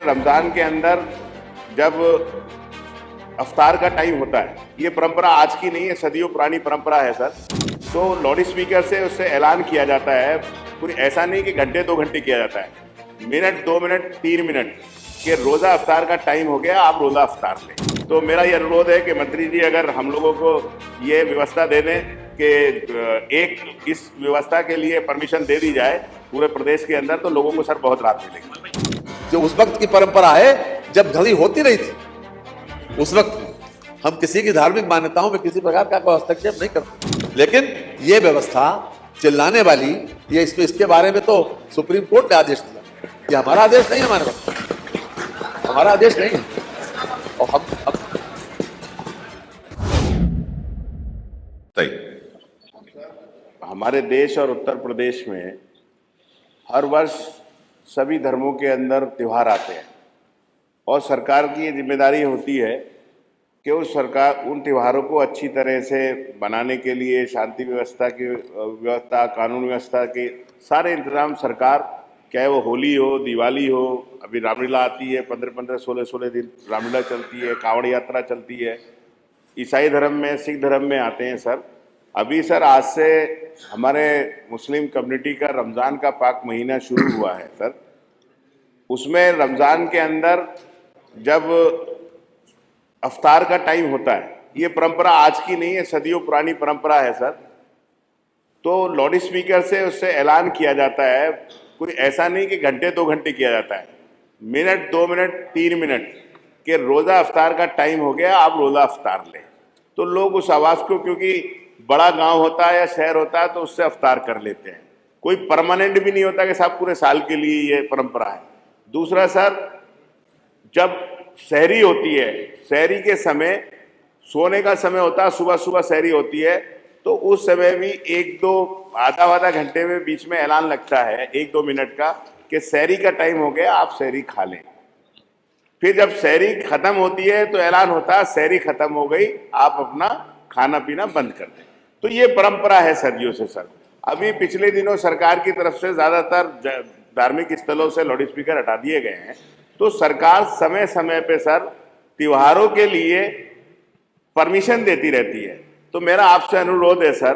रमज़ान के अंदर जब अफ्तार का टाइम होता है, ये परंपरा आज की नहीं है, सदियों पुरानी परंपरा है सर। तो लाउड स्पीकर से उससे ऐलान किया जाता है, पूरी ऐसा नहीं कि घंटे 2 घंटे किया जाता है, मिनट 2 मिनट 3 मिनट कि रोज़ा अफ्तार का टाइम हो गया, आप रोज़ा अफ्तार लें। तो मेरा ये अनुरोध है कि मंत्री जी अगर हम लोगों को ये व्यवस्था दे दें कि एक इस व्यवस्था के लिए परमिशन दे दी जाए पूरे प्रदेश के अंदर, तो लोगों को सर बहुत राहत मिलेगी। जो उस वक्त की परंपरा है जब घड़ी होती नहीं थी, उस वक्त हम किसी की धार्मिक मान्यताओं में किसी प्रकार का कोई हस्तक्षेप नहीं करते। लेकिन ये व्यवस्था चिल्लाने वाली, ये इसके बारे में तो सुप्रीम कोर्ट ने आदेश दिया। ये हमारा आदेश नहीं है, हमारे पास हमारा आदेश नहीं है। और हम हमारे देश और उत्तर प्रदेश में हर वर्ष सभी धर्मों के अंदर त्यौहार आते हैं और सरकार की ये जिम्मेदारी होती है कि उस सरकार उन त्योहारों को अच्छी तरह से बनाने के लिए शांति व्यवस्था कानून व्यवस्था के सारे इंतजाम सरकार, चाहे वो होली हो, दिवाली हो, अभी रामलीला आती है, 15-15 16-16 दिन रामलीला चलती है, कांवड़ यात्रा चलती है, ईसाई धर्म में, सिख धर्म में आते हैं सर। अभी सर आज से हमारे मुस्लिम कम्युनिटी का रमज़ान का पाक महीना शुरू हुआ है सर। उसमें रमज़ान के अंदर जब अफ्तार का टाइम होता है, ये परंपरा आज की नहीं है, सदियों पुरानी परंपरा है सर। तो लाउड स्पीकर से उससे ऐलान किया जाता है, कोई ऐसा नहीं कि घंटे 2 घंटे किया जाता है, मिनट 2 मिनट 3 मिनट कि रोज़ा अफ्तार का टाइम हो गया, आप रोज़ा अफ्तार लें। तो लोग उस आवाज़ को, क्योंकि बड़ा गांव होता है या शहर होता है, तो उससे अफ्तार कर लेते हैं। कोई परमानेंट भी नहीं होता कि साहब पूरे साल के लिए ये परंपरा है। दूसरा सर, जब सहरी होती है, सहरी के समय सोने का समय होता है, सुबह सुबह सहरी होती है, तो उस समय भी 1-2 आधा घंटे में बीच में ऐलान लगता है 1-2 मिनट का कि सहरी का टाइम हो गया, आप सहरी खा लें। फिर जब सहरी खत्म होती है तो ऐलान होता है सहरी खत्म हो गई, आप अपना खाना पीना बंद कर दें। तो ये परंपरा है सदियों से सर। अभी पिछले दिनों सरकार की तरफ से ज़्यादातर धार्मिक स्थलों से लाउड स्पीकर हटा दिए गए हैं। तो सरकार समय समय पे सर त्योहारों के लिए परमिशन देती रहती है। तो मेरा आपसे अनुरोध है सर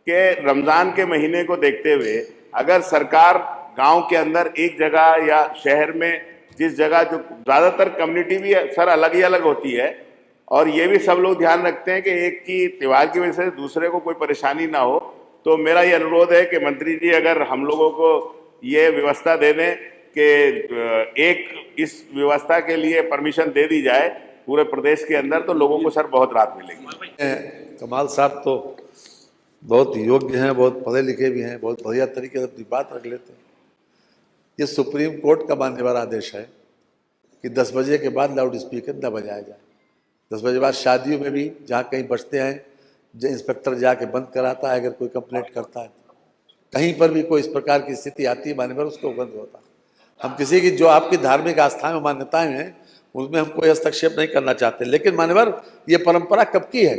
कि रमज़ान के महीने को देखते हुए अगर सरकार गांव के अंदर एक जगह या शहर में, जिस जगह जो ज़्यादातर कम्युनिटी भी है सर अलग ही अलग होती है, और ये भी सब लोग ध्यान रखते हैं कि एक की त्यौहार की वजह से दूसरे को कोई परेशानी ना हो, तो मेरा ये अनुरोध है कि मंत्री जी अगर हम लोगों को ये व्यवस्था दे दें कि एक इस व्यवस्था के लिए परमिशन दे दी जाए पूरे प्रदेश के अंदर, तो लोगों को सर बहुत राहत मिलेगी। कमाल साहब तो बहुत योग्य हैं, बहुत पढ़े लिखे भी हैं, बहुत बढ़िया तरीके से अपनी बात रख लेते हैं। ये सुप्रीम कोर्ट का मानने वाला आदेश है कि 10 बजे के बाद लाउड स्पीकर न बजाया जाए। 10 बजे बाद शादियों में भी जहाँ कहीं बजते हैं, जो इंस्पेक्टर जाके बंद कराता है, अगर कोई कंप्लेंट करता है, कहीं पर भी कोई इस प्रकार की स्थिति आती है मान्यवर, उसको बंद होता है। हम किसी की जो आपकी धार्मिक आस्थाएं मान्यताएं हैं उसमें हम कोई हस्तक्षेप नहीं करना चाहते। लेकिन मान्यवर, ये परंपरा कब की है?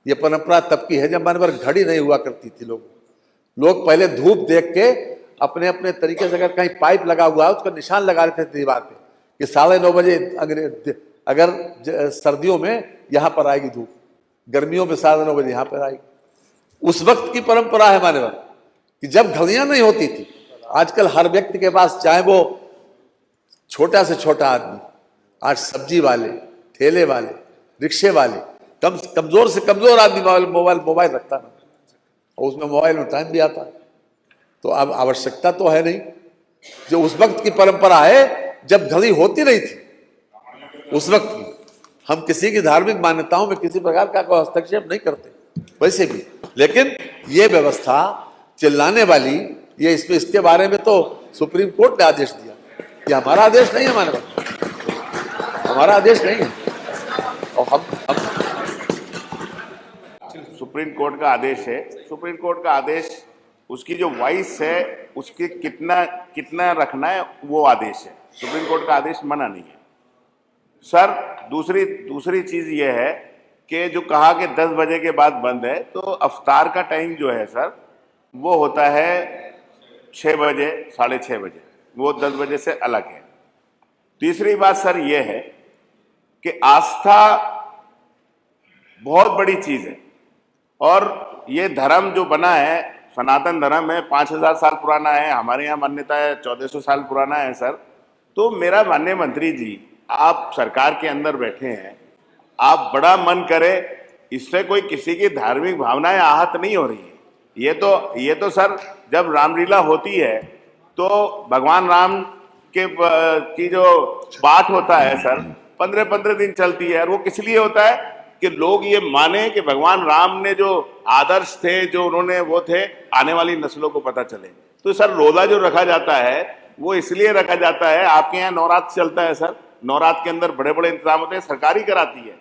ये परंपरा तब की है जब मान्यवर घड़ी नहीं हुआ करती थी। लोग पहले धूप देख के अपने अपने तरीके से, अगर कहीं पाइप लगा हुआ है उसका निशान लगा लेते थे दीवार पे कि 9:30 बजे अगर सर्दियों में यहाँ पर आएगी धूप, गर्मियों में 9:30 बजे यहाँ पर आएगी। उस वक्त की परंपरा है मान्यवर कि जब घड़ियां नहीं होती थी। आजकल हर व्यक्ति के पास, चाहे वो छोटा से छोटा आदमी, आज सब्जी वाले, ठेले वाले, रिक्शे वाले, कमजोर से कमजोर आदमी मोबाइल रखता ना, और उसमें मोबाइल में टाइम भी आता है। तो अब आवश्यकता तो है नहीं। जो उस वक्त की परंपरा है जब घड़ी होती नहीं थी, उस वक्त हम किसी की धार्मिक मान्यताओं में किसी प्रकार का कोई हस्तक्षेप नहीं करते वैसे भी। लेकिन ये व्यवस्था चिल्लाने वाली, ये इसके बारे में तो सुप्रीम कोर्ट ने आदेश दिया। ये हमारा आदेश नहीं है, हमारा आदेश नहीं है। और हम सुप्रीम कोर्ट का आदेश है। सुप्रीम कोर्ट का आदेश, उसकी जो वॉइस है उसके कितना रखना है वो आदेश है। सुप्रीम कोर्ट का आदेश मना नहीं है सर। दूसरी चीज़ ये है कि जो कहा कि 10 बजे के बाद बंद है, तो अफ्तार का टाइम जो है सर वो होता है 6 बजे, 6:30 बजे, वो 10 बजे से अलग है। तीसरी बात सर ये है कि आस्था बहुत बड़ी चीज है, और ये धर्म जो बना है, सनातन धर्म है, 5000 साल पुराना है। हमारे यहाँ मान्यता है 1400 साल पुराना है सर। तो मेरा माननीय मंत्री जी, आप सरकार के अंदर बैठे हैं, आप बड़ा मन करे, इससे कोई किसी की धार्मिक भावनाएं आहत नहीं हो रही है। ये तो सर, जब रामलीला होती है तो भगवान राम की जो पाठ होता है सर, 15-15 दिन चलती है, और वो किस लिए होता है कि लोग ये माने कि भगवान राम ने जो आदर्श थे, जो उन्होंने वो थे, आने वाली नस्लों को पता चले। तो सर रोजा जो रखा जाता है वो इसलिए रखा जाता है। आपके यहाँ नवरात्र चलता है सर, नवरात्र के अंदर बड़े बड़े इंतजाम होते हैं, सरकार ही कराती है,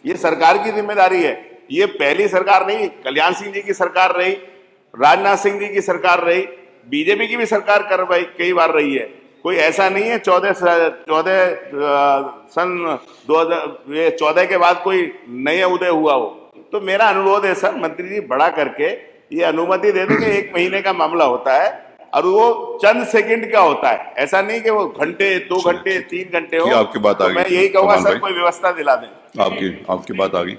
ये सरकार की जिम्मेदारी है। ये पहली सरकार नहीं, कल्याण सिंह जी की सरकार रही, राजनाथ सिंह जी की सरकार रही, बीजेपी की भी सरकार कई बार रही है। कोई ऐसा नहीं है 2014 के बाद कोई नए उदय हुआ हो। तो मेरा अनुरोध है सर, मंत्री जी बड़ा करके ये अनुमति दे दें कि 1 महीने का मामला होता है, और वो चंद सेकंड का होता है, ऐसा नहीं कि वो घंटे, 2 घंटे, 3 घंटे हो। आपकी बात आ गई। मैं यही कहूँगा सर, कोई व्यवस्था दिला दें। आपकी बात आ गई।